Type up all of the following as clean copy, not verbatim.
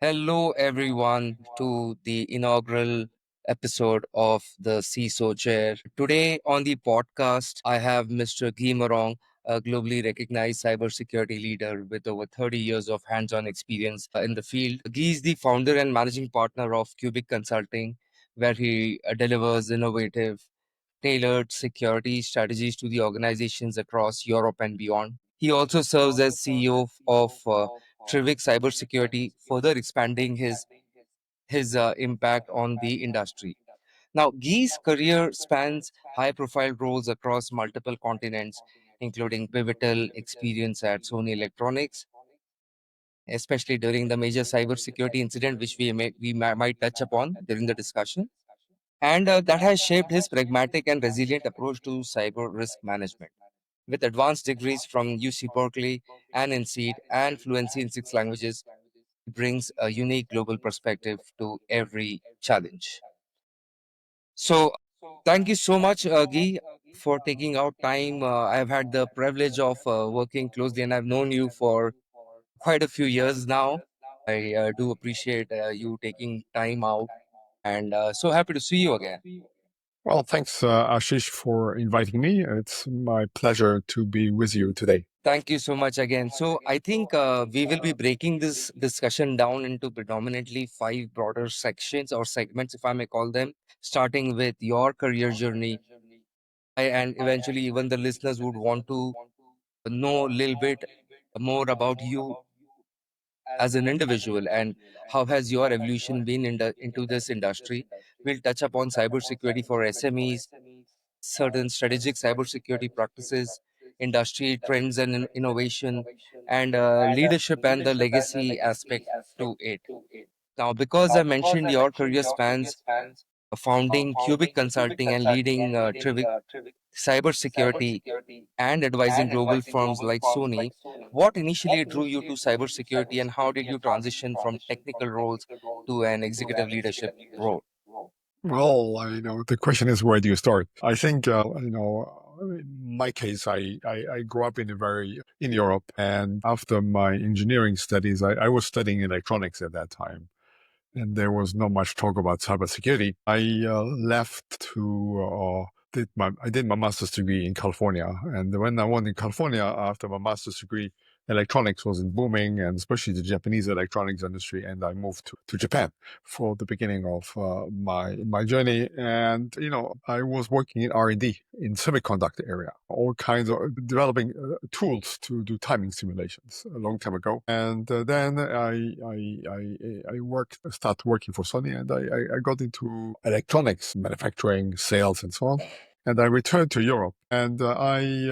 Hello, everyone, to the inaugural episode of the CISO Chair. Today on the podcast, I have Mr. Guy Marong, a globally recognized cybersecurity leader with over 30 years of hands on experience in the field. Guy is the founder and managing partner of Cubic Consulting, where he delivers innovative, tailored security strategies to the organizations across Europe and beyond. He also serves as CEO of Trivik Cybersecurity, further expanding his impact on the industry. Now, Guy's career spans high-profile roles across multiple continents, including pivotal experience at Sony Electronics, especially during the major cybersecurity incident, which might touch upon during the discussion. And that has shaped his pragmatic and resilient approach to cyber risk management. With advanced degrees from UC Berkeley and INSEAD and fluency in six languages, he brings a unique global perspective to every challenge. So, thank you so much, Guy, for taking out time. I've had the privilege of working closely, and I've known you for quite a few years now. I do appreciate you taking time out, and so happy to see you again. Well, thanks, Ashish, for inviting me. It's my pleasure to be with you today. Thank you so much again. So, I think we will be breaking this discussion down into predominantly five broader sections or segments, if I may call them, starting with your career journey. And eventually, even the listeners would want to know a little bit more about you as an individual and how has your evolution been into this industry. We'll touch upon cybersecurity for SMEs, certain strategic cybersecurity practices, industry trends and innovation, and leadership and the legacy aspect to it. Now, because I mentioned your career spans founding Cubic Consulting and leading Trivic Cybersecurity and advising global firms like Sony, what initially drew you to cybersecurity and how did you transition from technical roles to an executive leadership role? Well, the question is, where do you start? I think, in my case, I grew up in Europe, and after my engineering studies, I was studying electronics at that time. And there was not much talk about cybersecurity. I left to I did my master's degree in California, and when I went in California after my master's degree, electronics was booming, and especially the Japanese electronics industry. And I moved to Japan for the beginning of my journey. And I was working in R&D in semiconductor area, all kinds of developing tools to do timing simulations a long time ago. And then I started working for Sony, and I got into electronics manufacturing, sales, and so on. And I returned to Europe, and I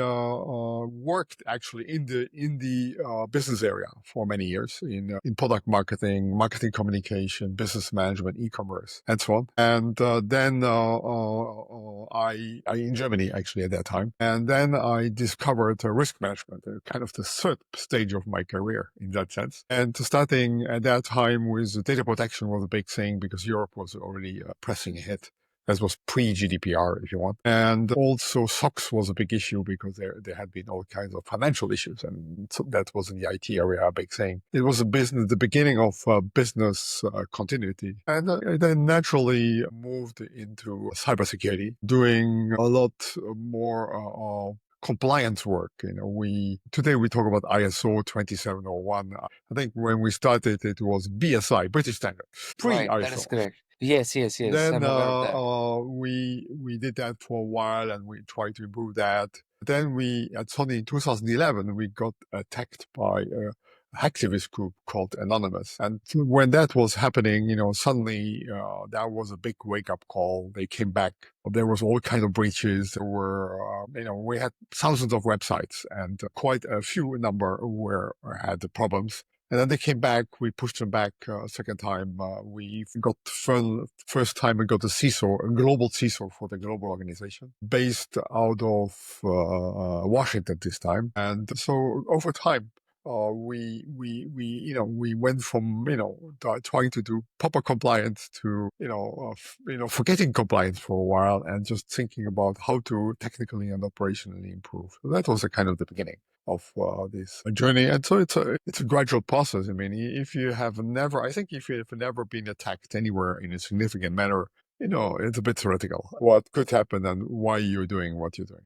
worked actually in the business area for many years in product marketing, marketing communication, business management, e-commerce, and so on. And then I in Germany actually at that time, and then I discovered risk management, kind of the third stage of my career in that sense. And starting at that time with data protection was a big thing because Europe was already pressing ahead. That was pre-GDPR, if you want. And also SOX was a big issue because there had been all kinds of financial issues. And so that was in the IT area a big thing. It was the beginning of business continuity. And I then naturally moved into cybersecurity, doing a lot more compliance work. Today we talk about ISO 27001. I think when we started, it was BSI, British Standard, Right, that is pre-ISO. correct. Yes, yes, yes. Then I'm aware of that. we did that for a while, and we tried to improve that. Then we at Sony in 2011 we got attacked by a hacktivist group called Anonymous, and when that was happening, suddenly that was a big wake up call. They came back. There was all kind of breaches. There were we had thousands of websites, and quite a few number had problems. And then they came back. We pushed them back a second time. We got first time we got a CISO, a global CISO for the global organization, based out of Washington this time. And so over time, we went from trying to do proper compliance to forgetting compliance for a while and just thinking about how to technically and operationally improve. So that was the kind of the beginning. this journey. And so it's a gradual process. I mean, if you have never, I think if you have never been attacked anywhere in a significant manner, it's a bit theoretical what could happen and why you're doing what you're doing.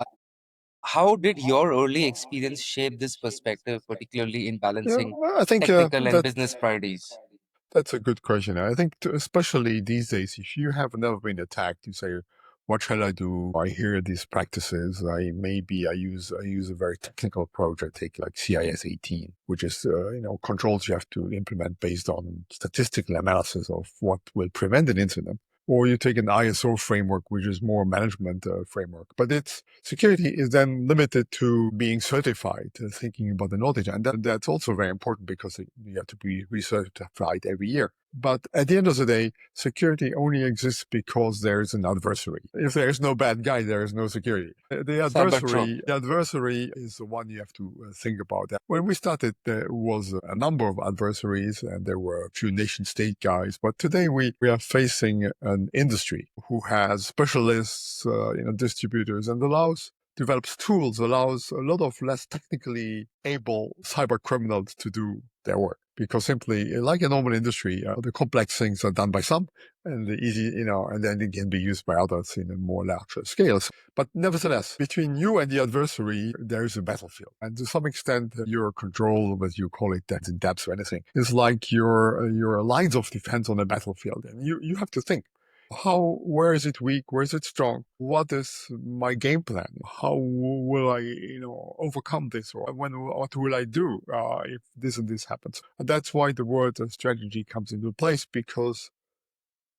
How did your early experience shape this perspective, particularly in Yeah, balancing well, I think technical and business priorities? that's a good question. I think, especially these days, if you have never been attacked, you say, "What shall I do?" I hear these practices. I use a very technical approach. I take like CIS 18, which is controls you have to implement based on statistical analysis of what will prevent an incident. Or you take an ISO framework, which is more management framework. But its security is then limited to being certified, thinking about the knowledge. And that's also very important because you have to be recertified every year. But at the end of the day, security only exists because there is an adversary. If there is no bad guy, there is no security. The Cyber true. adversary is the one you have to think about. When we started, there was a number of adversaries, and there were a few nation state guys. But today we are facing an industry who has specialists, distributors, and develops tools, allows a lot of less technically able cyber criminals to do their work. Because simply, like a normal industry, the complex things are done by some, and the easy, and then it can be used by others in a more larger scales. But nevertheless, between you and the adversary, there is a battlefield. And to some extent, your control, whether you call it that in depth or anything, is like your lines of defense on a battlefield. And you have to think, where is it weak? Where is it strong? What is my game plan? How will I, overcome this? Or what will I do if this and this happens? And that's why the word strategy comes into place, because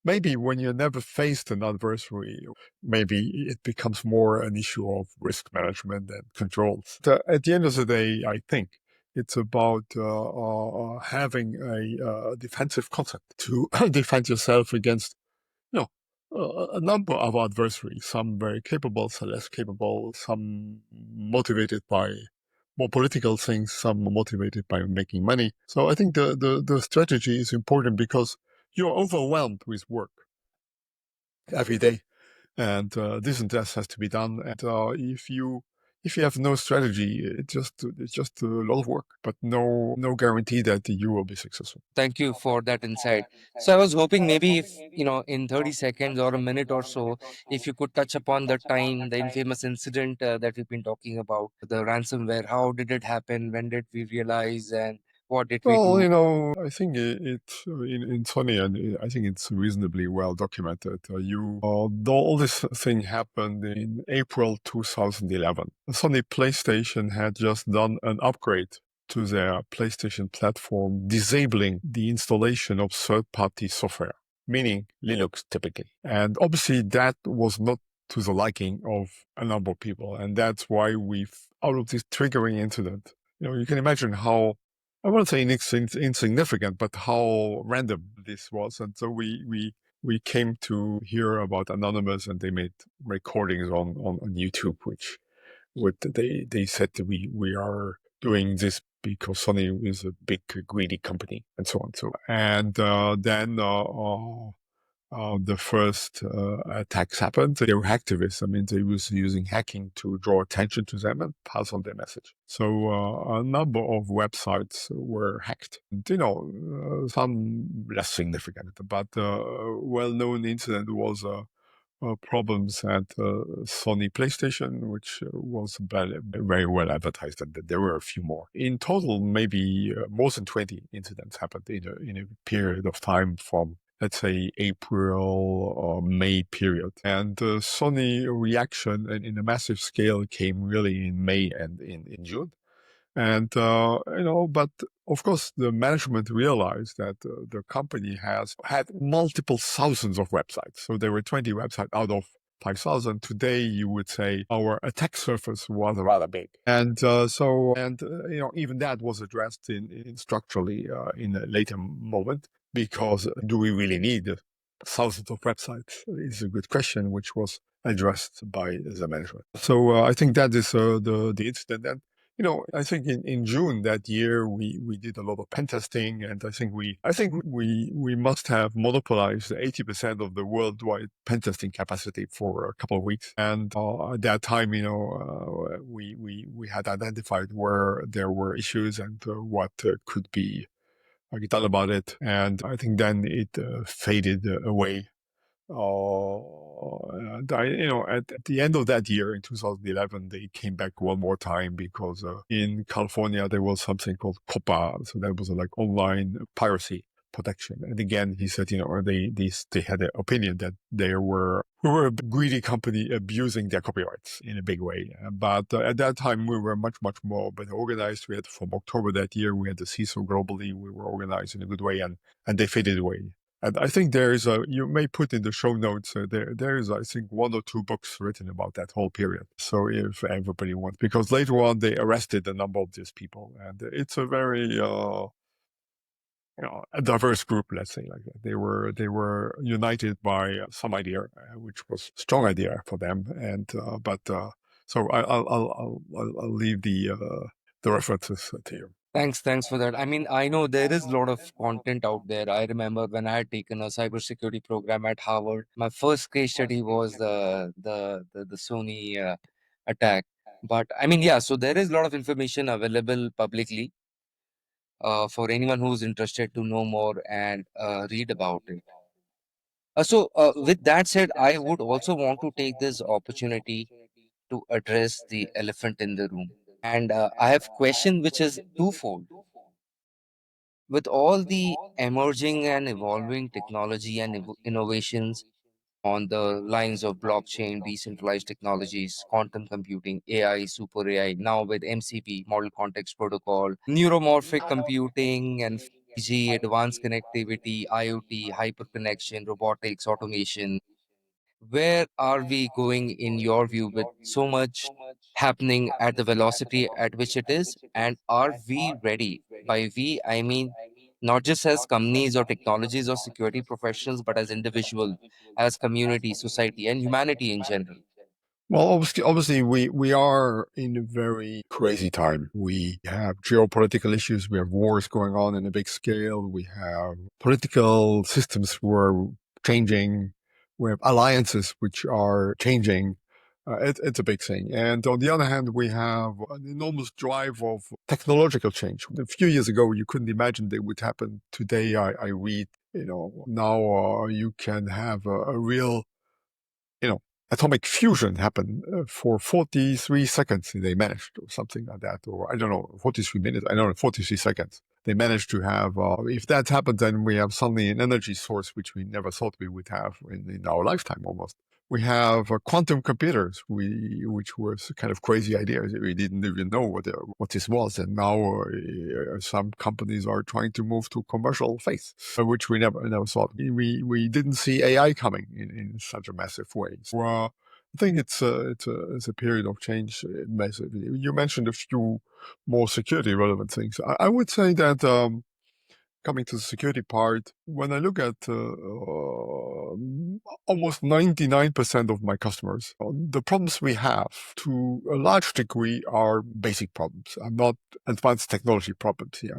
maybe when you're never faced an adversary, maybe it becomes more an issue of risk management and control. At the end of the day, I think it's about having a defensive concept to defend yourself against no, a number of adversaries, some very capable, some less capable, some motivated by more political things, some motivated by making money. So I think the strategy is important because you're overwhelmed with work every day, and this and that has to be done. And if you have no strategy, it's just a lot of work, but no guarantee that you will be successful. Thank you for that insight. So I was hoping maybe if, in 30 seconds or a minute or so, if you could touch upon the time, the infamous incident that we've been talking about, the ransomware, how did it happen? When did we realize and what did we Well, do? I think in Sony, and I think it's reasonably well documented. All this thing happened in April 2011. Sony PlayStation had just done an upgrade to their PlayStation platform, disabling the installation of third-party software, meaning Linux typically. And obviously that was not to the liking of a number of people. And that's why out of this triggering incident, you can imagine how I won't say insignificant, but how random this was. And so we came to hear about Anonymous, and they made recordings on YouTube, which they said that we are doing this because Sony is a big greedy company and so on. Then the first attacks happened. They were hacktivists. I mean, they was using hacking to draw attention to them and pass on their message. So a number of websites were hacked. And, some less significant, but well-known incident was problems at Sony PlayStation, which was very well advertised, and there were a few more. In total, maybe more than 20 incidents happened in a period of time from, let's say, April or May period. And the Sony reaction in a massive scale came really in May and in June. And, but of course, the management realized that the company has had multiple thousands of websites. So there were 20 websites out of 5,000. Today, you would say our attack surface was rather big. And even that was addressed in structurally in a later moment, because do we really need thousands of websites is a good question, which was addressed by the management. So I think that is the incident. I think in June that year we did a lot of pen testing, and I think we must have monopolized 80% of the worldwide pen testing capacity for a couple of weeks. And at that time, we had identified where there were issues and what could be done about it. And I think then it faded away. At the end of that year in 2011, they came back one more time because in California there was something called COPPA, so that was like online piracy protection. And again, he said, they had an opinion that we were a greedy company abusing their copyrights in a big way. But at that time, we were much, much more better organized. We had from October that year, we had the CISO globally. We were organized in a good way, and they faded away. And I think you may put in the show notes, there is, I think, one or two books written about that whole period. So if everybody wants, because later on they arrested a number of these people, and it's a very, a diverse group, let's say like that. They were united by some idea, which was a strong idea for them. And, so I'll leave the references to you. Thanks for that. I mean, I know there is a lot of content out there. I remember when I had taken a cybersecurity program at Harvard, my first case study was the Sony attack. But I mean, yeah, so there is a lot of information available publicly for anyone who's interested to know more and read about it. With that said, I would also want to take this opportunity to address the elephant in the room. And I have question which is twofold. With all the emerging and evolving technology and innovations on the lines of blockchain, decentralized technologies, quantum computing, AI, super AI, now with MCP, Model Context Protocol, neuromorphic computing, and 5G, advanced connectivity, IoT, hyperconnection, robotics, automation, where are we going in your view with so much happening at the velocity at which it is? And are we ready? By we, I mean not just as companies or technologies or security professionals, but as individuals, as community, society, and humanity in general. Well, obviously, we are in a very crazy time. We have geopolitical issues. We have wars going on in a big scale. We have political systems who are changing. We have alliances which are changing. It's a big thing. And on the other hand, we have an enormous drive of technological change. A few years ago, you couldn't imagine that would happen. Today, I read, now you can have a real you know, atomic fusion happened for 43 seconds. They managed, or something like that, or I don't know, 43 minutes. I don't know, 43 seconds. They managed to have, if that happened, then we have suddenly an energy source which we never thought we would have in our lifetime almost. We have quantum computers, which was kind of crazy ideas. We didn't even know what this was, and now some companies are trying to move to commercial phase, which we never thought. We didn't see AI coming in such a massive way. So, I think it's a period of change, massively. You mentioned a few more security relevant things. I would say that. Coming to the security part, when I look at almost 99% of my customers, the problems we have to a large degree are basic problems, are not advanced technology problems here.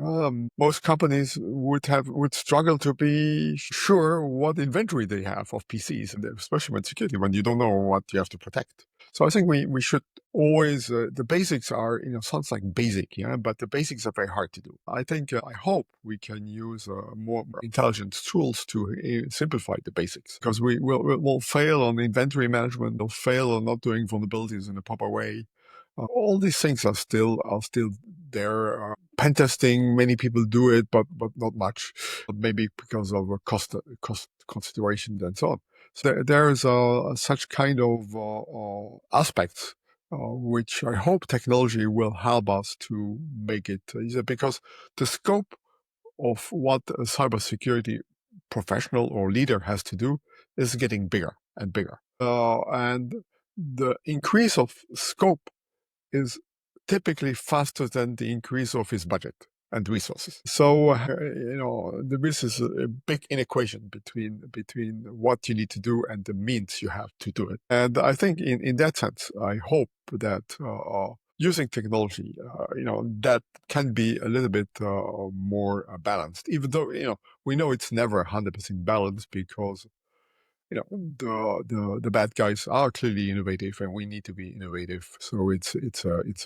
Most companies would struggle to be sure what inventory they have of PCs, and especially when security, when you don't know what you have to protect. So I think we should always, the basics are, sounds like basic, yeah, but the basics are very hard to do. I hope we can use more intelligent tools to simplify the basics, because we'll fail on inventory management, we'll fail on not doing vulnerabilities in a proper way. All these things are still there. Pen testing, many people do it, but not much. Maybe because of a cost considerations and so on. So there is such kind of aspects which I hope technology will help us to make it easier, because the scope of what a cybersecurity professional or leader has to do is getting bigger and bigger. And the increase of scope is typically faster than the increase of his budget and resources. So, this is a big inequation between what you need to do and the means you have to do it. And I think in that sense, I hope that using technology, that can be a little bit more balanced, even though, we know it's never 100% balanced because the bad guys are clearly innovative, and we need to be innovative. So it's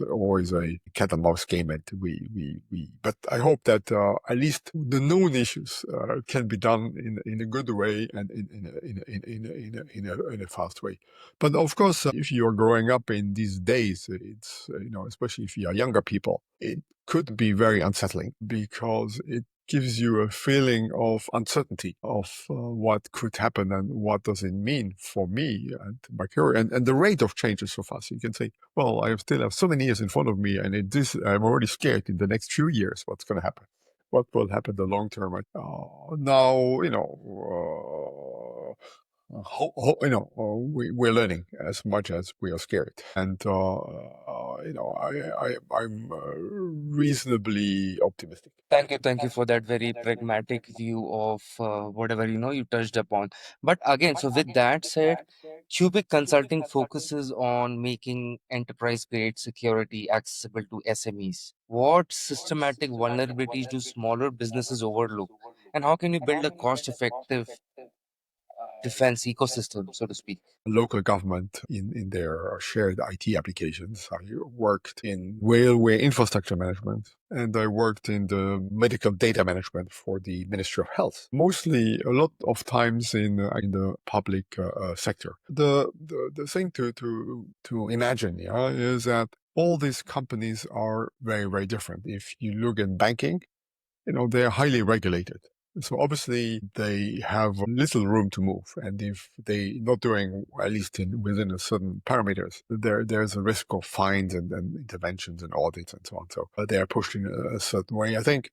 always a cat and mouse game. And we. But I hope that at least the known issues can be done in a good way and in a fast way. But of course, if you are growing up in these days, it's especially if you are younger people, it could be very unsettling because it gives you a feeling of uncertainty of what could happen and what does it mean for me and my career. And the rate of change is so fast. You can say, well, I still have so many years in front of me, and I'm already scared in the next few years what's going to happen. What will happen the long term? Now, we're learning as much as we are scared, and I'm reasonably optimistic. Thank you for that very pragmatic view of whatever you touched upon. But again, so with that said, Cubic Consulting focuses on making enterprise-grade security accessible to SMEs. What systematic vulnerabilities do smaller businesses overlook, and how can you build a cost-effective defense ecosystem, so to speak? Local government in their shared IT applications. I worked in railway infrastructure management, and I worked in the medical data management for the Ministry of Health. Mostly, a lot of times in the public sector. The thing to imagine, yeah, is that all these companies are very, very different. If you look at banking, they're highly regulated. So obviously they have little room to move. And if they not doing, at least within a certain parameters, there's a risk of fines and interventions and audits and so on. So they are pushed in a certain way. I think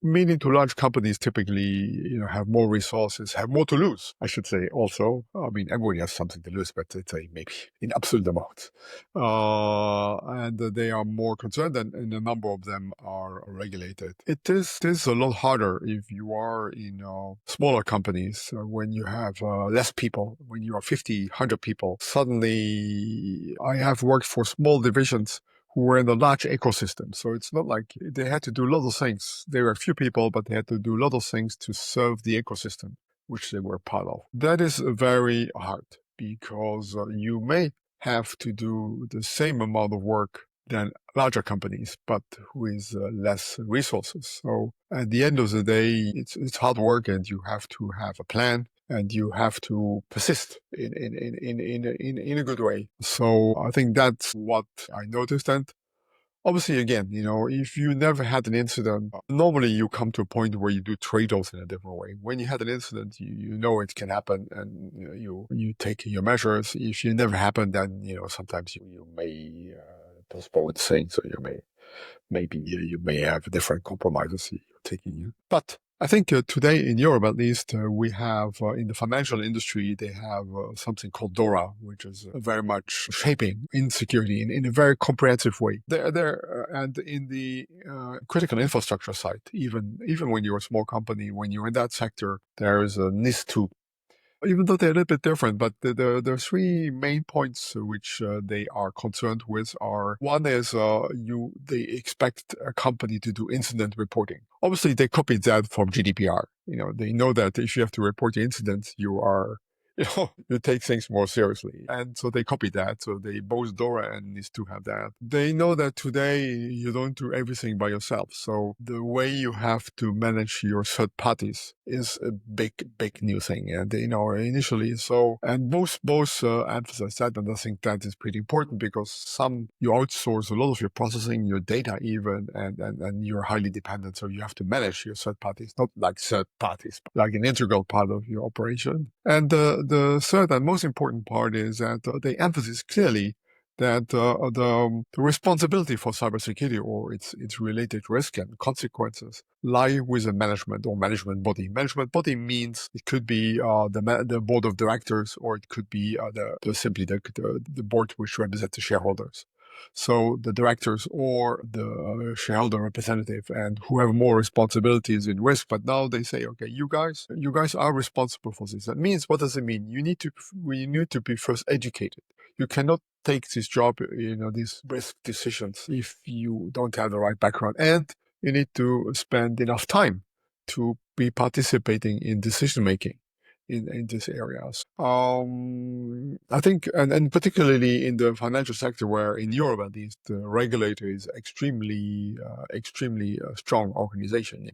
medium to large companies typically, have more resources, have more to lose, I should say. Also, I mean, everybody has something to lose, but it's maybe in absolute amounts. And they are more concerned, and a number of them are regulated. It is a lot harder if you are in smaller companies when you have less people. When you are 50, 100 people, suddenly I have worked for small divisions who were in a large ecosystem. So it's not like they had to do a lot of things. There were a few people, but they had to do a lot of things to serve the ecosystem, which they were part of. That is very hard because you may have to do the same amount of work than larger companies, but with less resources. So at the end of the day, it's hard work, and you have to have a plan, and you have to persist in a good way. So I think that's what I noticed. And obviously, again, if you never had an incident, normally you come to a point where you do trade-offs in a different way. When you had an incident, you know it can happen, and you take your measures. If it never happened, then sometimes you may postpone things, so maybe you may have different compromises you're taking. But I think today in Europe, at least, we have in the financial industry, they have something called DORA, which is very much shaping insecurity in a very comprehensive way. And in the critical infrastructure side, even when you're a small company, when you're in that sector, there is a NIS2, even though they're a little bit different. But the three main points which they are concerned with are: one is they expect a company to do incident reporting. Obviously, they copied that from GDPR. They know that if you have to report the incidents, you take things more seriously. And so they copied that. So they both DORA and needs to have that. They know that today you don't do everything by yourself. So the way you have to manage your third parties is a big, big new thing. And initially, and both emphasize that, and I think that is pretty important because you outsource a lot of your processing, your data even, and you're highly dependent. So you have to manage your third parties, not like third parties, but like an integral part of your operation. And the third and most important part is that they emphasize clearly that the responsibility for cybersecurity or its related risk and consequences lie with the management or management body. Management body means it could be the board of directors, or it could be simply the board which represents the shareholders. So the directors or the shareholder representative, and who have more responsibilities in risk. But now they say, okay, you guys are responsible for this. That means, what does it mean? We need to be first educated. You cannot take this job, these risk decisions if you don't have the right background, and you need to spend enough time to be participating in decision making in these areas. I think, and particularly in the financial sector, where in Europe at least the regulator is extremely strong organization.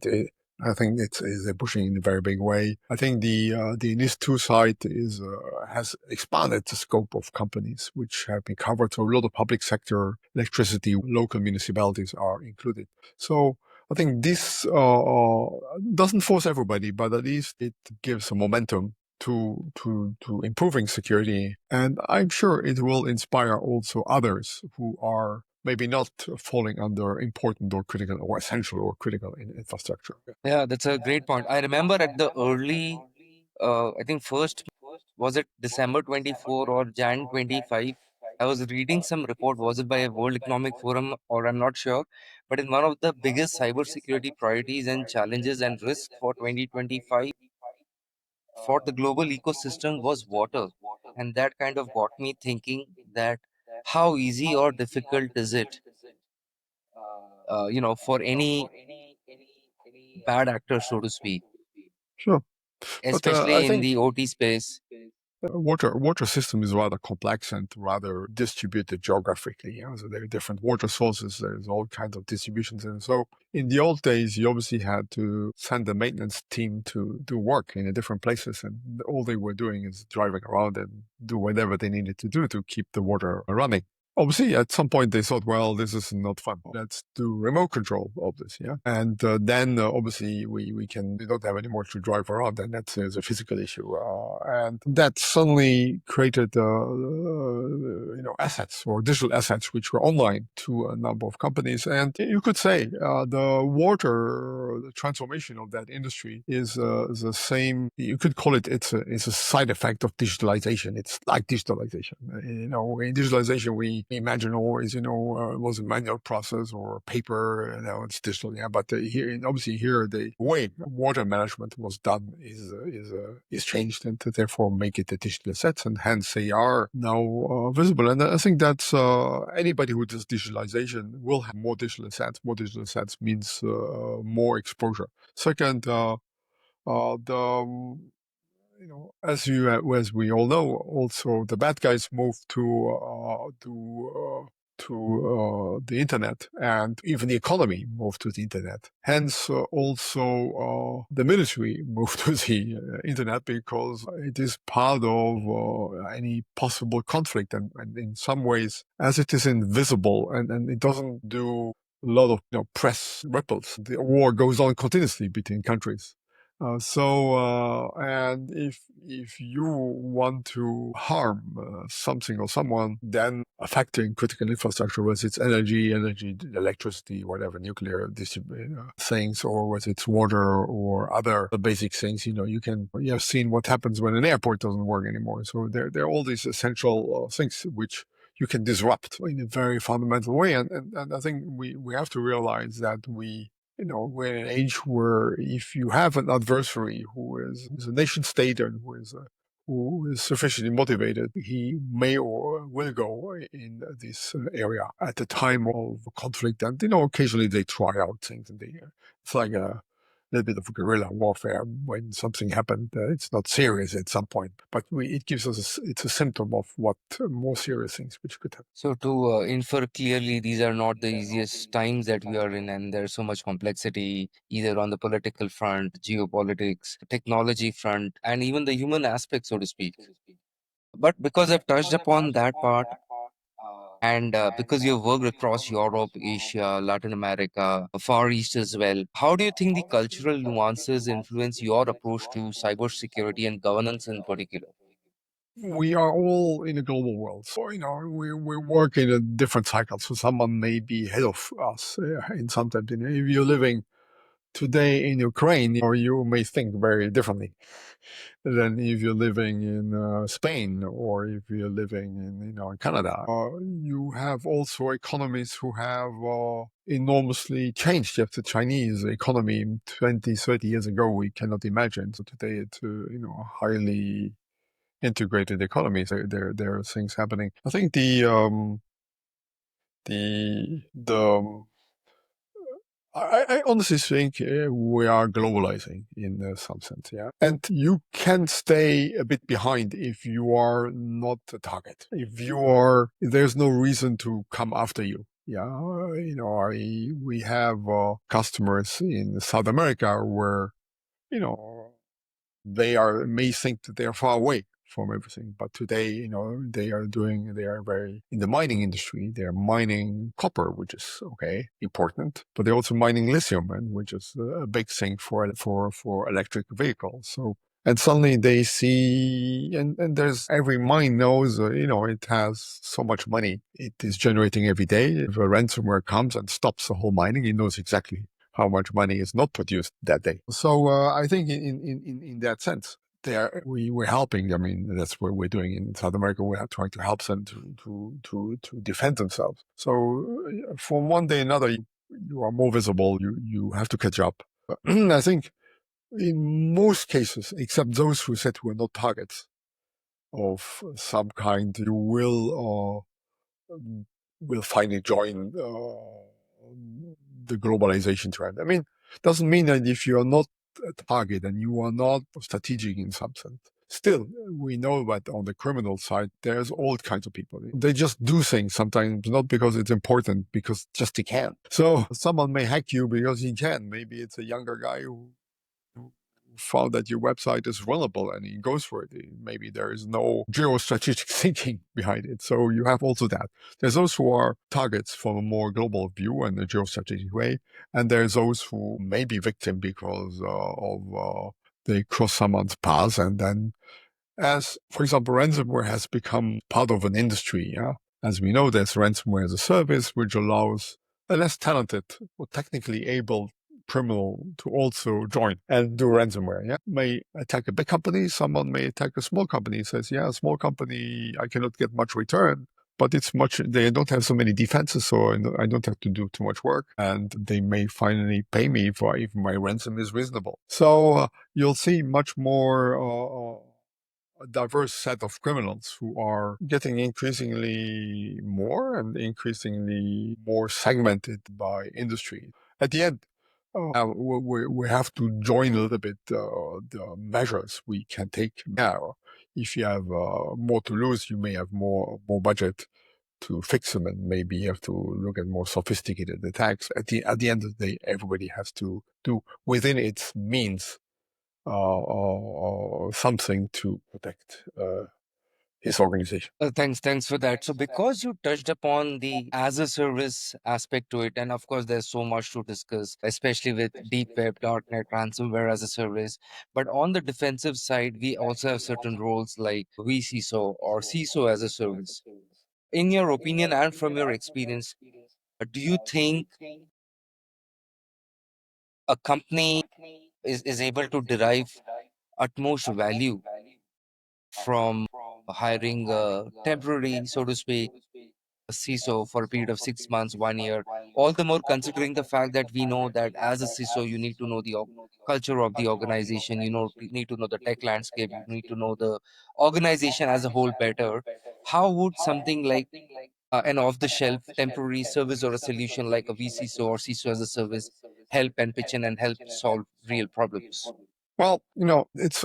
I think they're pushing in a very big way. I think the NIS2 side has expanded the scope of companies which have been covered. So a lot of public sector, electricity, local municipalities are included. So I think this doesn't force everybody, but at least it gives a momentum to improving security. And I'm sure it will inspire also others who are maybe not falling under important or critical or essential or critical infrastructure. Yeah, that's a great point. I remember at the early, I think first, was it December 24 or Jan 25? I was reading some report, was it by a World Economic Forum or I'm not sure, but in one of the biggest cybersecurity priorities and challenges and risks for 2025 for the global ecosystem was water. And that kind of got me thinking that how easy or difficult is it, for any bad actor, so to speak, Sure. But I especially in think the OT space. water system is rather complex and rather distributed geographically. So there are different water sources. There's all kinds of distributions, and so in the old days, you obviously had to send a maintenance team to do work in different places, and all they were doing is driving around and do whatever they needed to do to keep the water running. Obviously, at some point they thought, well, this is not fun. Let's do remote control of this, yeah. And then obviously we don't have any more to drive around, and that's a physical issue. And that suddenly created assets or digital assets which were online to a number of companies. And you could say the transformation of that industry is the same. You could call it's a side effect of digitalization. It's like digitalization. In digitalization we imagine always, it was a manual process or paper, it's digital. Yeah, but obviously here the way water management was done is changed, and to therefore make it a digital assets, and hence they are now visible. And I think that's anybody who does digitalization will have more digital assets. More digital assets means more exposure. Second, the as we all know, also the bad guys moved to the internet, and even the economy moved to the internet. Hence, also the military moved to the internet because it is part of any possible conflict, and in some ways, as it is invisible and it doesn't do a lot of press ripples, the war goes on continuously between countries. And if you want to harm something or someone, then affecting critical infrastructure, whether it's energy, electricity, whatever, nuclear things, or whether it's water or other basic things, you have seen what happens when an airport doesn't work anymore. So there are all these essential things which you can disrupt in a very fundamental way. And I think we have to realize that we're in an age where if you have an adversary who is a nation state and who is sufficiently motivated, he may or will go in this area at the time of conflict. And, occasionally they try out things, and it's like a little bit of guerrilla warfare. When something happened, it's not serious at some point, but it gives us, it's a symptom of what more serious things which could happen. So to infer clearly, these are not the easiest times that we are in, and there's so much complexity, either on the political front, geopolitics, technology front, and even the human aspect, so to speak. But because I've touched upon that part, and because you've worked across Europe, Asia, Latin America, Far East as well, how do you think the cultural nuances influence your approach to cybersecurity and governance in particular? We are all in a global world. So, we work in a different cycle. So someone may be ahead of us in sometimes. If you're living today in Ukraine, or you may think very differently than if you're living in Spain, or if you're living in Canada. You have also economies who have enormously changed. You have the Chinese economy 20, 30 years ago, we cannot imagine. So today it's highly integrated economies. There are things happening. I think the I honestly think we are globalizing in some sense, yeah. And you can stay a bit behind if you are not a target. If you are, there's no reason to come after you. Yeah, we have customers in South America where, you know, they may think that they are far away from everything. But today, they are very in the mining industry. They're mining copper, which is okay, important, but they're also mining lithium, and which is a big thing for electric vehicles. So, and suddenly they see, and there's every mine knows, it has so much money it is generating every day. If a ransomware comes and stops the whole mining, it knows exactly how much money is not produced that day. So I think in that sense, we're helping. I mean, that's what we're doing in South America. We are trying to help them to defend themselves. So from one day another, you are more visible. You have to catch up. I think in most cases, except those who said were not targets of some kind, you will finally join the globalization trend. I mean, doesn't mean that if you are not a target and you are not strategic in some sense. Still, we know that on the criminal side, there's all kinds of people. They just do things sometimes not because it's important, because just they can. So someone may hack you because he can. Maybe it's a younger guy who found that your website is vulnerable and he goes for it. Maybe there is no geostrategic thinking behind it. So you have also that. There's those who are targets from a more global view and a geostrategic way. And there's those who may be victim because they cross someone's path. And then, as for example, ransomware has become part of an industry. Yeah? As we know, there's ransomware as a service, which allows a less talented or technically able criminal to also join and do ransomware. Yeah, may attack a big company. Someone may attack a small company. Says, yeah, a small company, I cannot get much return, but it's much. They don't have so many defenses, so I don't have to do too much work, and they may finally pay me for if my ransom is reasonable. So you'll see much more. A diverse set of criminals who are getting increasingly more and increasingly more segmented by industry. At the end, we have to join a little bit the measures we can take now. If you have more to lose, you may have more budget to fix them, and maybe you have to look at more sophisticated attacks. At the end of the day, everybody has to do within its means or something to protect his organization. Thanks for that. So, because you touched upon the as a service aspect to it, and of course, there's so much to discuss, especially with deep web, .NET, ransomware as a service. But on the defensive side, we also have certain roles like vCISO or CISO as a service. In your opinion and from your experience, do you think a company is able to derive utmost value from hiring a temporary, so to speak, a CISO for a period of 6 months, 1 year? All the more considering the fact that we know that as a CISO, you need to know the culture of the organization, you need to know the tech landscape, you need to know the organization as a whole better. How would something like an off-the-shelf temporary service or a solution like a vCISO or CISO as a service help and pitch in and help solve real problems? Well, it's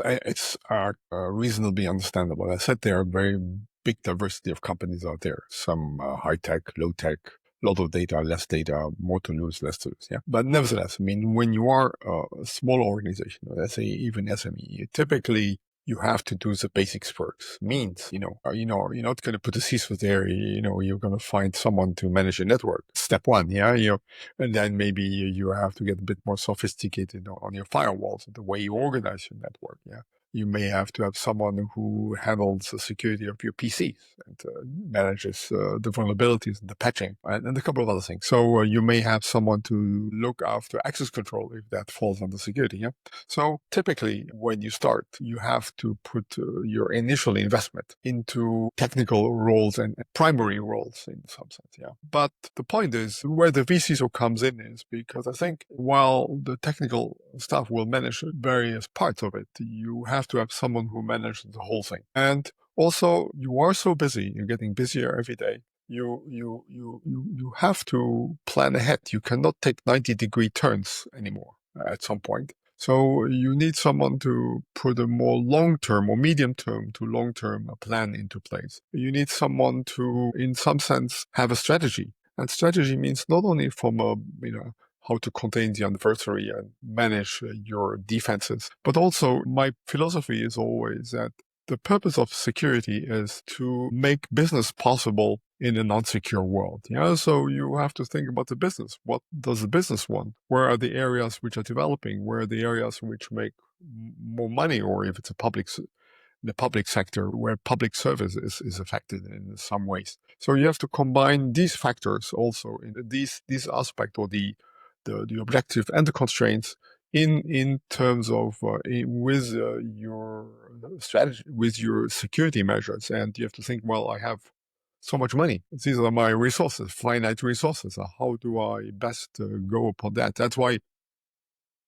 reasonably understandable. I said there are very big diversity of companies out there. Some high tech, low tech, lot of data, less data, more to lose, less to lose. Yeah, but nevertheless, I mean, when you are a small organization, let's say even SME, typically you have to do the basics first. Means, you're not going to put a CISO there. You're going to find someone to manage a network. Step one, yeah, and then maybe you have to get a bit more sophisticated on your firewalls, the way you organize your network. Yeah. You may have to have someone who handles the security of your PCs and manages the vulnerabilities and the patching and a couple of other things. So you may have someone to look after access control if that falls under security. Yeah. So typically, when you start, you have to put your initial investment into technical roles and primary roles in some sense. Yeah. But the point is where the vCISO comes in is because I think while the technical staff will manage various parts of it, you have have to have someone who manages the whole thing. And also, you are so busy, you're getting busier every day. You have to plan ahead. You cannot take 90-degree turns anymore at some point. So you need someone to put a more long-term or medium-term to long-term plan into place. You need someone to, in some sense, have a strategy. And strategy means not only from a, how to contain the adversary and manage your defenses, but also my philosophy is always that the purpose of security is to make business possible in an unsecure world. Yeah, so you have to think about the business. What does the business want? Where are the areas which are developing? Where are the areas which make more money? Or if it's the public sector, where public service is affected in some ways. So you have to combine these factors also in these aspect, or the objective and the constraints in terms of with your strategy, with your security measures. And you have to think, well, I have so much money. These are my resources, finite resources. How do I best go upon that? That's why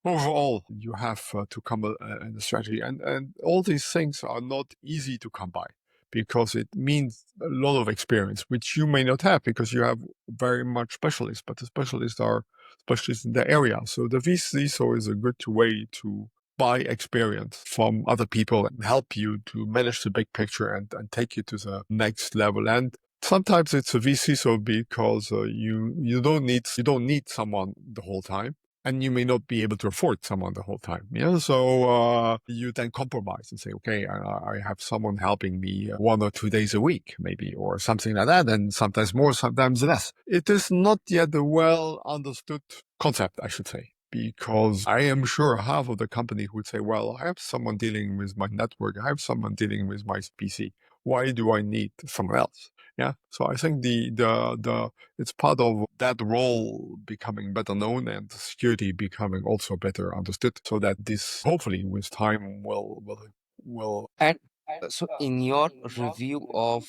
overall you have to come in a strategy. And all these things are not easy to come by because it means a lot of experience, which you may not have because you have very much specialists, but the specialists are specialists in their area. So the VCISO is a good way to buy experience from other people and help you to manage the big picture and take you to the next level. And sometimes it's a VCISO because you don't need someone the whole time, and you may not be able to afford someone the whole time. Yeah, so you then compromise and say, okay, I have someone helping me 1 or 2 days a week, maybe, or something like that, and sometimes more, sometimes less. It is not yet a well understood concept, I should say, because I am sure half of the company would say, well, I have someone dealing with my network, I have someone dealing with my PC. Why do I need someone else? Yeah, so I think the it's part of that role becoming better known and security becoming also better understood, so that this hopefully with time will. And so, in your review of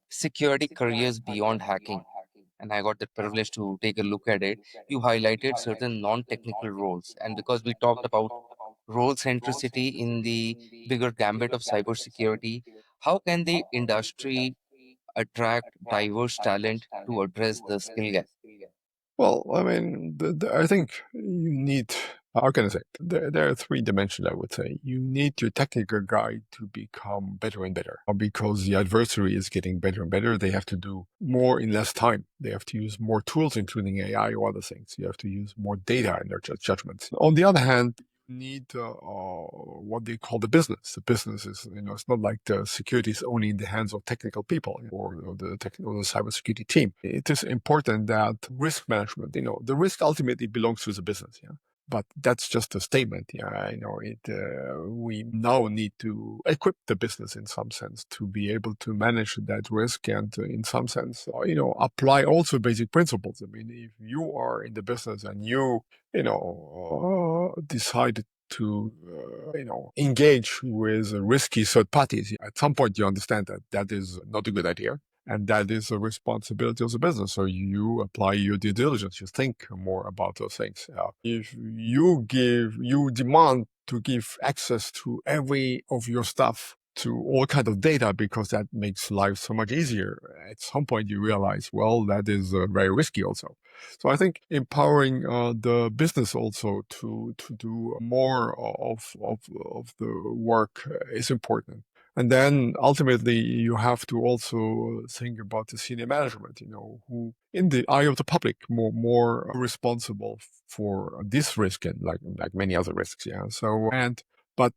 security careers beyond hacking, and I got the privilege to take a look at it, you highlighted certain non-technical roles. And because we talked about role centricity in the bigger gambit of cybersecurity, how can the industry attract diverse talent to address the skill gap? Well, I mean, I think you need, how can I say, there are three dimensions, I would say. You need your technical guy to become better and better because the adversary is getting better and better. They have to do more in less time. They have to use more tools, including AI or other things. You have to use more data in their judgments. On the other hand, need what they call the business. The business is, it's not like the security is only in the hands of technical people or the cybersecurity team. It is important that risk management, the risk ultimately belongs to the business. Yeah. But that's just a statement. Yeah, I know it. We now need to equip the business in some sense to be able to manage that risk and, in some sense, apply also basic principles. I mean, if you are in the business and decided to, engage with risky third parties, at some point you understand that that is not a good idea. And that is a responsibility of the business. So you apply your due diligence. You think more about those things. If you demand to give access to every of your stuff to all kind of data because that makes life so much easier, at some point you realize, well, that is very risky also. So I think empowering the business also to do more of the work is important. And then ultimately, you have to also think about the senior management, who, in the eye of the public, more responsible for this risk and like many other risks. Yeah. So but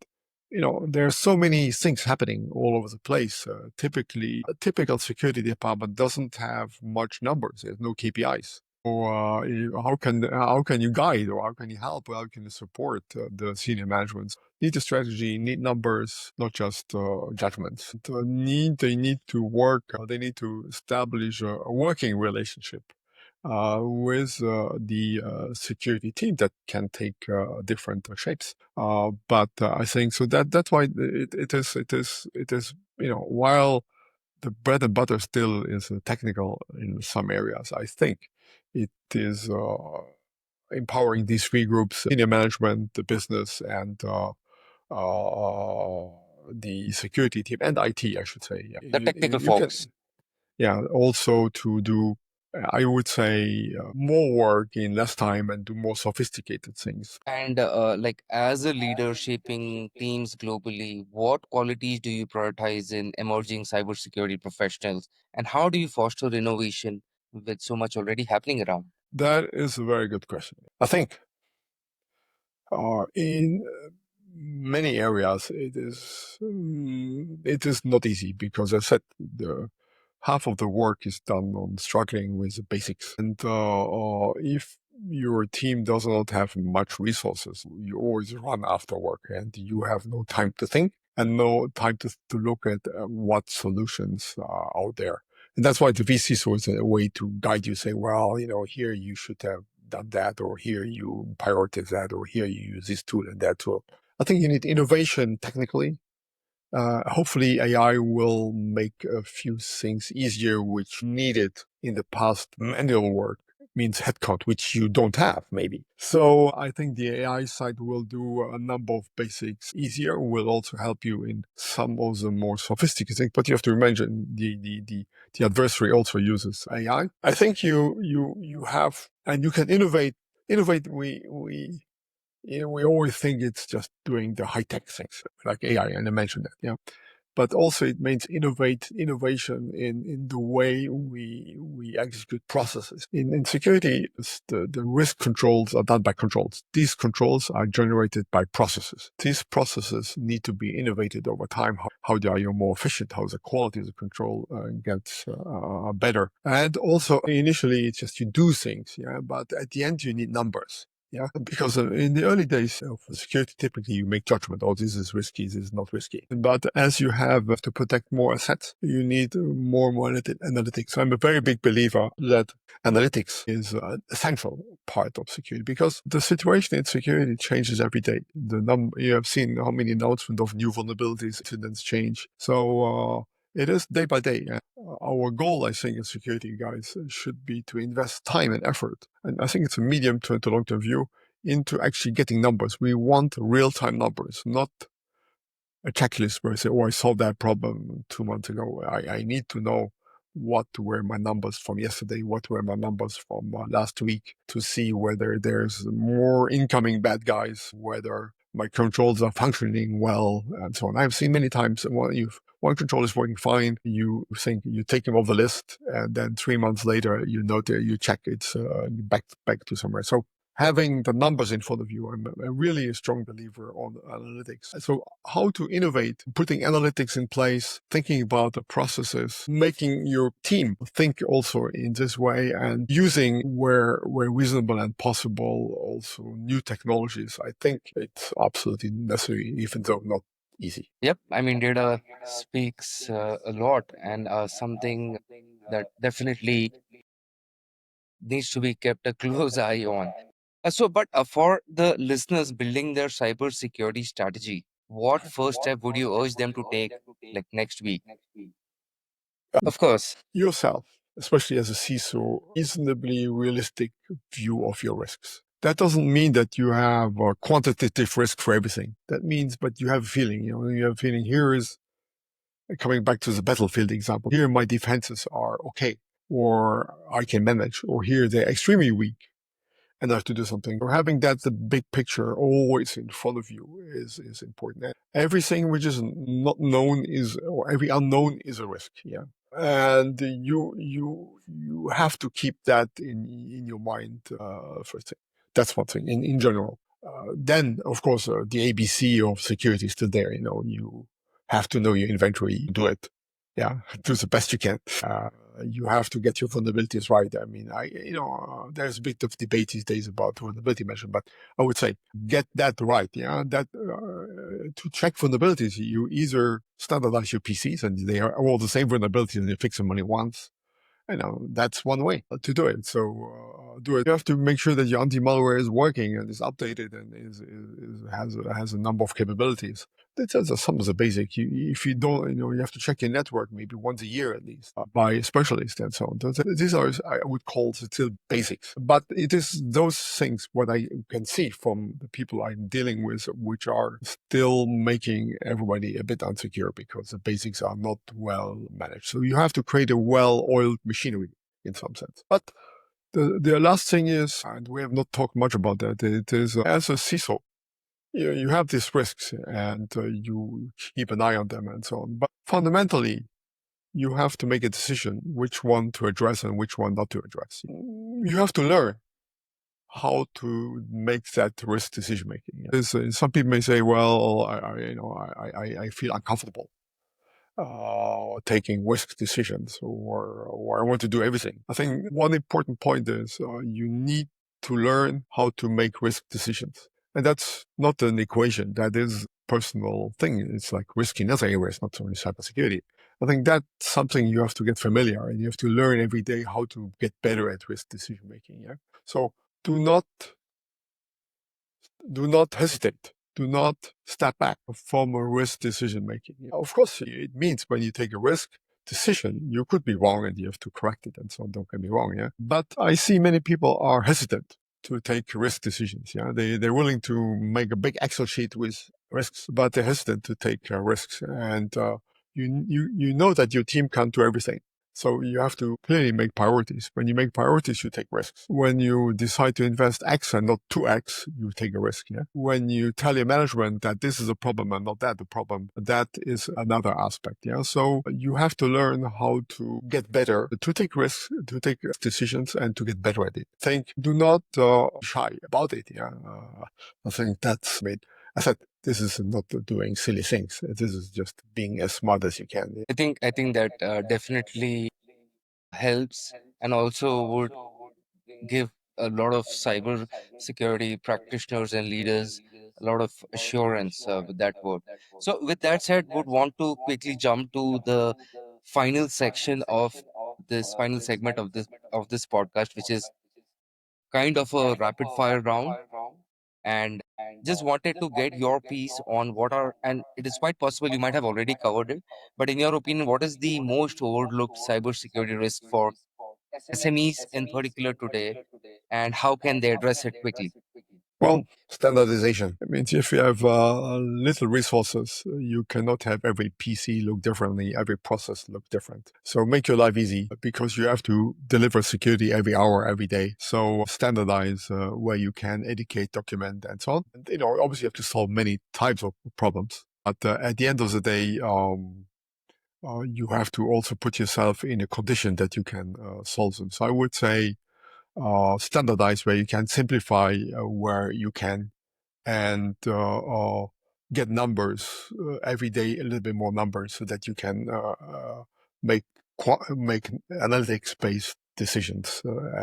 there's so many things happening all over the place. Typically, a typical security department doesn't have much numbers. There's no KPIs. Or how can you guide, or how can you help, or how can you support the senior management? Need a strategy, need numbers, not just judgments. They need to work. They need to establish a working relationship with the security team that can take different shapes. But I think so that's why it is while the bread and butter still is technical in some areas, I think it is empowering these three groups: senior management, the business, and the security team and IT, I should say. Yeah. The technical You can, folks. yeah, also to do, I would say, more work in less time and do more sophisticated things. And like as a leader shaping teams globally, what qualities do you prioritize in emerging cybersecurity professionals? And how do you foster innovation with so much already happening around? That is a very good question. I think in many areas it is not easy because I said the half of the work is done on struggling with the basics. And if your team does not have much resources, you always run after work and you have no time to think and no time to look at what solutions are out there. And that's why the VC is a way to guide you, say, well, here you should have done that, or here you prioritize that, or here you use this tool and that tool. I think you need innovation technically. Hopefully AI will make a few things easier, which needed in the past manual work means headcount, which you don't have maybe. So I think the AI side will do a number of basics easier, will also help you in some of the more sophisticated things. But you have to imagine the adversary also uses AI. I think you have, and you can innovate. Innovate, we always think it's just doing the high tech things like AI, and I mentioned that, yeah. But also it means innovation in the way we execute processes. In security, the risk controls are done by controls. These controls are generated by processes. These processes need to be innovated over time. How are you more efficient? How the quality of the control gets better? And also initially it's just you do things, yeah. But at the end you need numbers. Yeah, because in the early days of security, typically you make judgment, oh, this is risky, this is not risky. But as you have to protect more assets, you need more analytics. So I'm a very big believer that analytics is an essential part of security because the situation in security changes every day. You have seen how many announcements of new vulnerabilities, incidents change. So it is day by day. Our goal, I think, as security guys should be to invest time and effort. And I think it's a medium term to long term view into actually getting numbers. We want real time numbers, not a checklist where I say, oh, I solved that problem 2 months ago. I need to know what were my numbers from yesterday, what were my numbers from last week to see whether there's more incoming bad guys, whether my controls are functioning well, and so on. I've seen many times one control is working fine, you think you take him off the list, and then 3 months later, you check it's back to somewhere. So having the numbers in front of you. I'm really a strong believer on analytics. So how to innovate, putting analytics in place, thinking about the processes, making your team think also in this way and using where reasonable and possible also new technologies. I think it's absolutely necessary, even though not easy. Yep, I mean, data speaks a lot and something that definitely needs to be kept a close eye on. But for the listeners building their cybersecurity strategy, what first step would you urge them to take like next week? Of course. Yourself, especially as a CISO, reasonably realistic view of your risks. That doesn't mean that you have a quantitative risk for everything. That means, but you have a feeling, you have a feeling here is, coming back to the battlefield example, here my defenses are okay, or I can manage, or here they're extremely weak and I have to do something. Or having that the big picture always in front of you is important. And everything which is not known or every unknown is a risk. Yeah. And you have to keep that in your mind first thing. That's one thing in general. Then of course the ABC of security is still there. You have to know your inventory, do it. Yeah, do the best you can. You have to get your vulnerabilities right. I mean, there's a bit of debate these days about vulnerability measure, but I would say get that right. Yeah, that to check vulnerabilities, you either standardize your PCs and they are all the same vulnerabilities and you fix them only once. That's one way to do it. So do it. You have to make sure that your anti-malware is working and is updated and has a number of capabilities. That's some of the basic. If you don't, you have to check your network maybe once a year at least by specialists and so on. These are, I would call, still basics. But it is those things what I can see from the people I'm dealing with, which are still making everybody a bit insecure because the basics are not well managed. So you have to create a well-oiled machinery in some sense. But the last thing is, and we have not talked much about that, it is as a CISO, you have these risks and you keep an eye on them and so on. But fundamentally, you have to make a decision which one to address and which one not to address. You have to learn how to make that risk decision making. Some people may say, "Well, I feel uncomfortable taking risk decisions, or I want to do everything." I think one important point is you need to learn how to make risk decisions. And that's not an equation. That is a personal thing. It's like risk in other areas, not only cybersecurity. I think that's something you have to get familiar and you have to learn every day how to get better at risk decision making. Yeah. So do not do not hesitate. Do not step back from a risk decision making. Of course, it means when you take a risk decision, you could be wrong and you have to correct it and so on. Don't get me wrong. Yeah. But I see many people are hesitant to take risk decisions. Yeah. They're willing to make a big Excel sheet with risks, but they're hesitant to take risks. And you know that your team can't do everything. So you have to clearly make priorities. When you make priorities, you take risks. When you decide to invest X and not 2X, you take a risk. Yeah. When you tell your management that this is a problem and not that the problem, that is another aspect. Yeah. So you have to learn how to get better, to take risks, to take decisions, and to get better at it. Do not shy about it. Yeah. I think that's made. I said this is not doing silly things. This is just being as smart as you can. I think that definitely helps and also would give a lot of cyber security practitioners and leaders a lot of assurance with that word. So, with that said, would want to quickly jump to the final section of this final segment of this podcast, which is kind of a rapid fire round, and just wanted to get your piece on what are, and it is quite possible you might have already covered it, but in your opinion, what is the most overlooked cybersecurity risk for SMEs in particular today, and how can they address it quickly? Well, standardization. It means if you have little resources, you cannot have every PC look differently, every process look different. So make your life easy because you have to deliver security every hour, every day. So standardize where you can, educate, document, and so on. And, obviously you have to solve many types of problems. But at the end of the day, you have to also put yourself in a condition that you can solve them. So I would say standardize where you can, simplify where you can, and get numbers every day, a little bit more numbers, so that you can make make analytics based decisions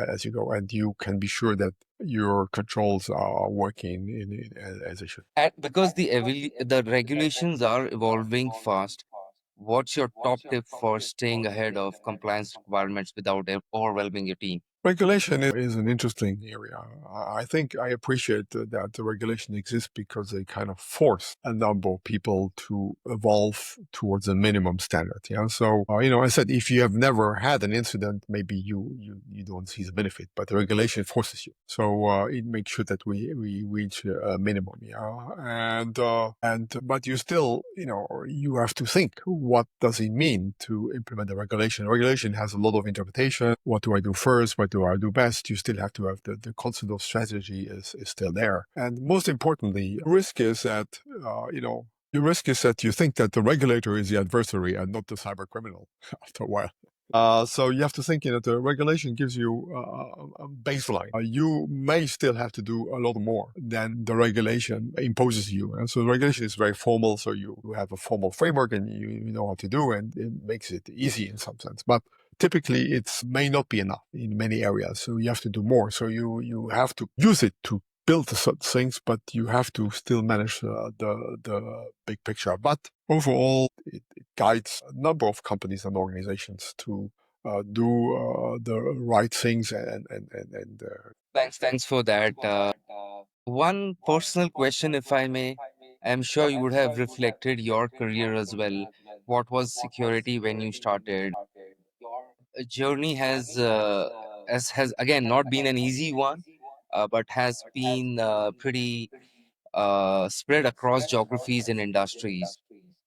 as you go, and you can be sure that your controls are working as they should. And because the regulations are evolving fast, what's your top tip for staying ahead of compliance requirements without overwhelming your team? Regulation is an interesting area. I think I appreciate that the regulation exists because they kind of force a number of people to evolve towards a minimum standard. Yeah. So, I said if you have never had an incident, maybe you don't see the benefit, but the regulation forces you. So it makes sure that we reach a minimum. Yeah. But you still, you have to think, what does it mean to implement the regulation? Regulation has a lot of interpretation. What do I do first? What do I do best? You still have to have the concept of strategy is still there. And most importantly, risk is that, the risk is that you think that the regulator is the adversary and not the cyber criminal after a while. So you have to think that the regulation gives you a baseline. You may still have to do a lot more than the regulation imposes you. And so the regulation is very formal. So you have a formal framework and you know what to do, and it makes it easy in some sense. But typically it may not be enough in many areas. So you have to do more. So you have to use it to build such things, but you have to still manage the big picture. But overall, it guides a number of companies and organizations to do the right things Thanks for that. One personal question, if I may, I'm sure you would have reflected your career as well. What was security when you started? Journey has again not been an easy one, but has been pretty spread across geographies and industries.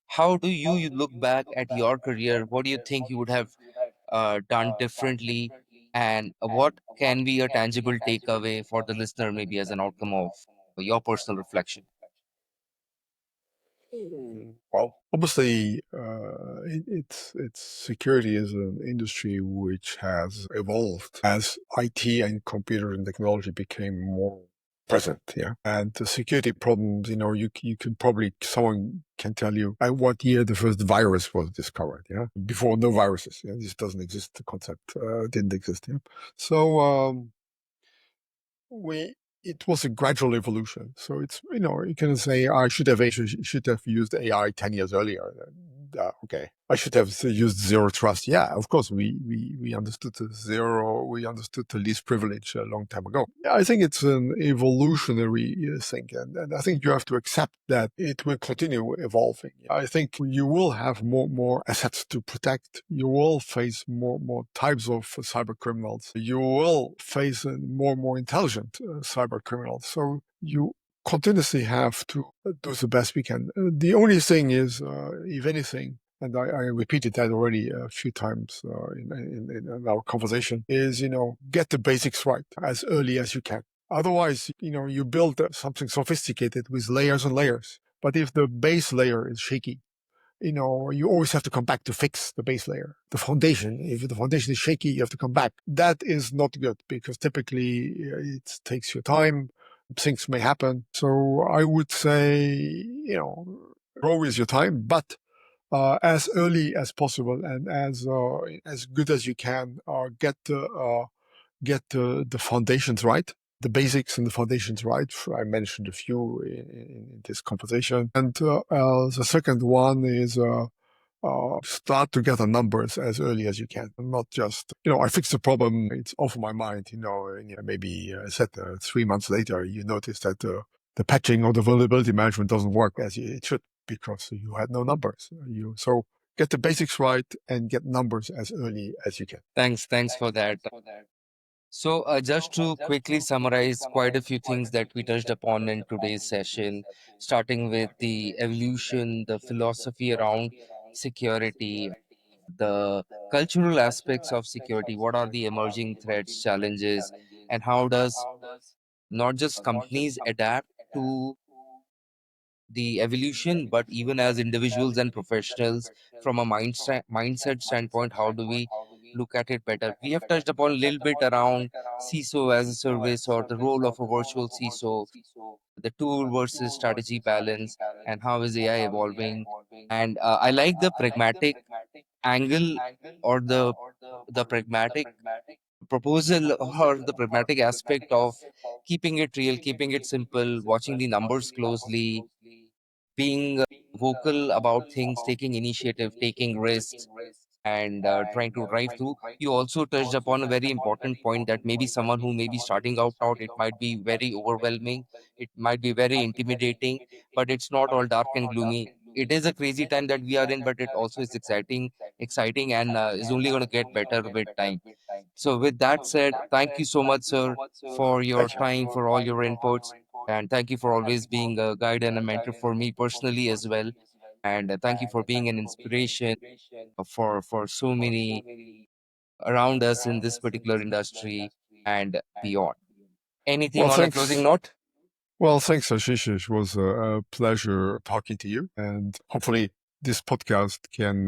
How do you look back at your career? What do you think you would have done differently? And what can be a tangible takeaway for the listener, maybe as an outcome of your personal reflection? Well, obviously, it's security is an industry which has evolved as IT and computer and technology became more present. Yeah, and the security problems, you can probably someone can tell you at what year the first virus was discovered. Yeah, before no viruses. Yeah, this doesn't exist. The concept didn't exist. Yeah, so we it was a gradual evolution. So it's you can say I should have used AI 10 years earlier. Okay, I should have used zero trust. Yeah, of course we understood we understood the least privilege a long time ago. Yeah, I think it's an evolutionary thing, and I think you have to accept that it will continue evolving. I think you will have more assets to protect. You will face more types of cyber criminals. You will face more intelligent cyber criminals. So you continuously have to do the best we can. The only thing is, if anything, and I repeated that already a few times in our conversation, is, get the basics right as early as you can. Otherwise, you build something sophisticated with layers and layers. But if the base layer is shaky, you always have to come back to fix the base layer, the foundation. If the foundation is shaky, you have to come back. That is not good because typically it takes your time. Things may happen. So I would say, grow with your time, but as early as possible and as good as you can, get the foundations right, the basics and the foundations right. I mentioned a few in this conversation. And the second one is start to gather numbers as early as you can, not just, I fixed the problem, it's off my mind, and, maybe I said 3 months later, you notice that the patching or the vulnerability management doesn't work as it should because you had no numbers. So get the basics right and get numbers as early as you can. Thanks for that. So, just to quickly summarize quite a few things that we touched upon in today's session, starting with the evolution, the philosophy around security, the cultural aspects of security, what are the emerging threats, challenges, and how does not just companies adapt to the evolution, but even as individuals and professionals, from a mindset standpoint, how do we look at it better? We have touched upon a little bit around CISO as a service or the role of a virtual CISO, the tool versus strategy balance, and how is AI evolving. And I like the pragmatic angle or the pragmatic proposal or the pragmatic aspect of keeping it real, keeping it simple, watching the numbers closely, being vocal about things, taking initiative, taking risks, and trying to drive through. You also touched upon a very important point that maybe someone who may be starting out, it might be very overwhelming, it might be very intimidating, but it's not all dark and gloomy. It is a crazy time that we are in, but it also is exciting, and is only going to get better with time. So, with that said, thank you so much, sir, for your Thank you. time, for all your inputs. And thank you for always being a guide and a mentor for me personally as well. And thank you for being an inspiration for so many around us in this particular industry and beyond. Anything Well, on a closing thanks. note? Well, thanks, Ashish. It was a pleasure talking to you, and hopefully this podcast can,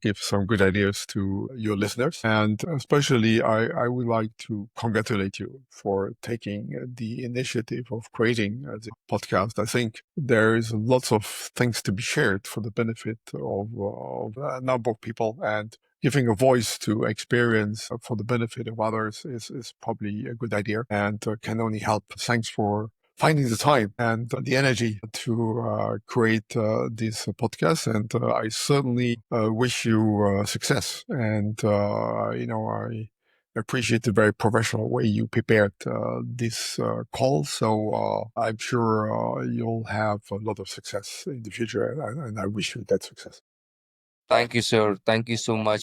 give some good ideas to your listeners. And especially, I would like to congratulate you for taking the initiative of creating the podcast. I think there is lots of things to be shared for the benefit of a number of people, and giving a voice to experience for the benefit of others is probably a good idea and can only help. Thanks for finding the time and the energy to create this podcast. And I certainly wish you success. And, I appreciate the very professional way you prepared this call. So I'm sure you'll have a lot of success in the future, and I wish you that success. Thank you, sir. Thank you so much.